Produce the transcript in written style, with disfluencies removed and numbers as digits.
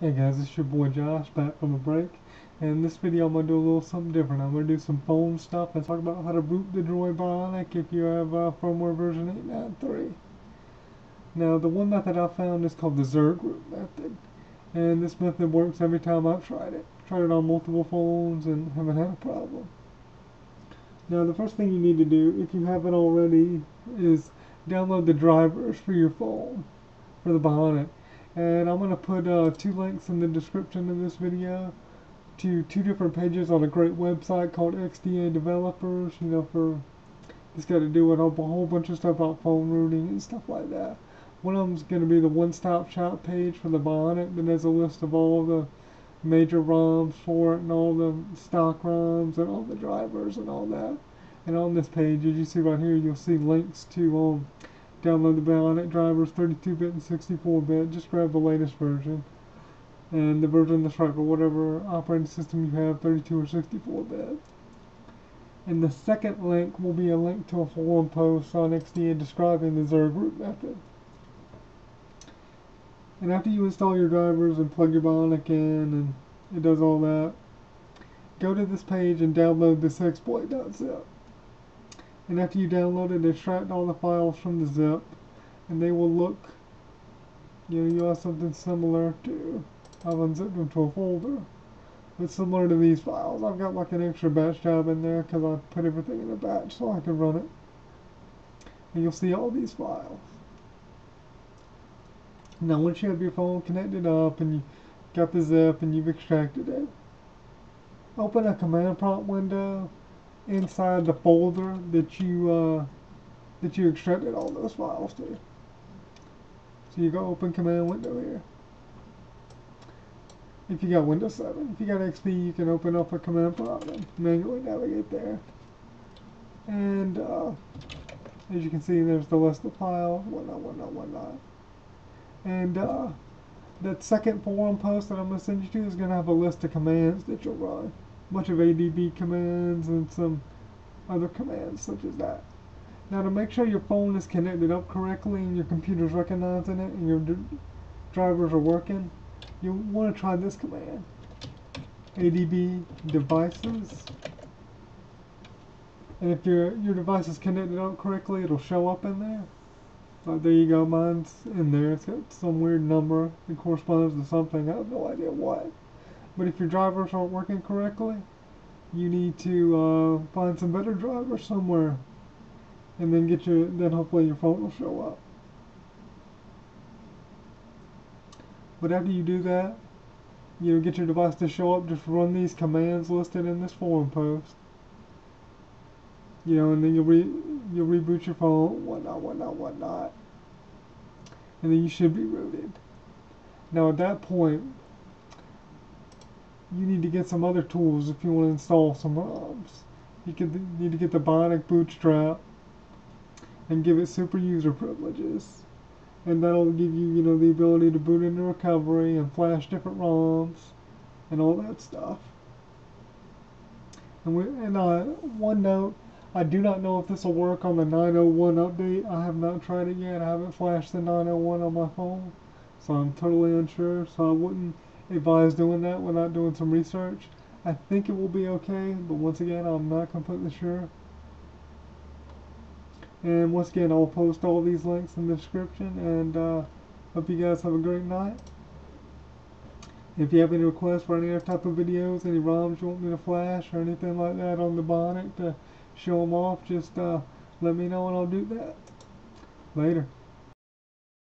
Hey guys, it's your boy Josh back from a break, and in this video I'm going to do a little something different. I'm going to do some phone stuff and talk about how to boot the Droid Bionic if you have firmware version 8.9.3. Now the one method I found is called the Zerg Root Method, and this method works every time I've tried it. Tried it on multiple phones and haven't had a problem. Now the first thing you need to do, if you haven't already, is download the drivers for your phone, for the Bionic. And I'm going to put 2 links in the description of this video to 2 different pages on a great website called XDA Developers, for it's got to do with a whole bunch of stuff about phone rooting and stuff like that. One of them is going to be the one-stop shop page for the Bionic that has a list of all the major ROMs for it and all the stock ROMs and all the drivers and all that. And on this page, as you see right here, you'll see links to download the Bionic drivers, 32-bit and 64-bit. Just grab the latest version. And the version that's right for whatever operating system you have, 32 or 64-bit. And the second link will be a link to a forum post on XDA describing the Zerg Root Method. And after you install your drivers and plug your Bionic in and it does all that, go to this page and download this exploit.zip. And after you download it, extract all the files from the zip, and they will look, you'll have something similar to, I've unzipped them to a folder, but similar to these files. I've got like an extra batch job in there because I put everything in a batch so I can run it. And you'll see all these files. Now once you have your phone connected up and you got the zip and you've extracted it, open a command prompt window inside the folder that you extracted all those files to. So you go open command window here. If you got Windows 7, if you got XP, you can open up a command prompt and manually navigate there. And as you can see, there's the list of files, whatnot. And that second forum post that I'm going to send you to is going to have a list of commands that you'll run. A bunch of ADB commands and some other commands such as that. Now to make sure your phone is connected up correctly and your computer's recognizing it and your drivers are working, you'll want to try this command. ADB devices. And if your device is connected up correctly, it'll show up in there. There you go, mine's in there. It's got some weird number that corresponds to something. I have no idea what. But if your drivers aren't working correctly, you need to find some better drivers somewhere, and then hopefully your phone will show up. But after you do that, get your device to show up. Just run these commands listed in this forum post. And then you'll reboot your phone, whatnot, and then you should be rooted. Now at that point, you need to get some other tools if you want to install some ROMs. You need to get the Bionic Bootstrap and give it super user privileges. And that'll give you, the ability to boot into recovery and flash different ROMs and all that stuff. And one note, I do not know if this will work on the 901 update. I have not tried it yet. I haven't flashed the 901 on my phone, so I'm totally unsure. So I wouldn't advise doing that without doing some research. I think it will be okay, but once again, I'm not completely sure. And once again, I'll post all these links in the description, and hope you guys have a great night. If you have any requests for any other type of videos, any ROMs you want me to flash or anything like that on the Bionic to show them off, just let me know and I'll do that. Later.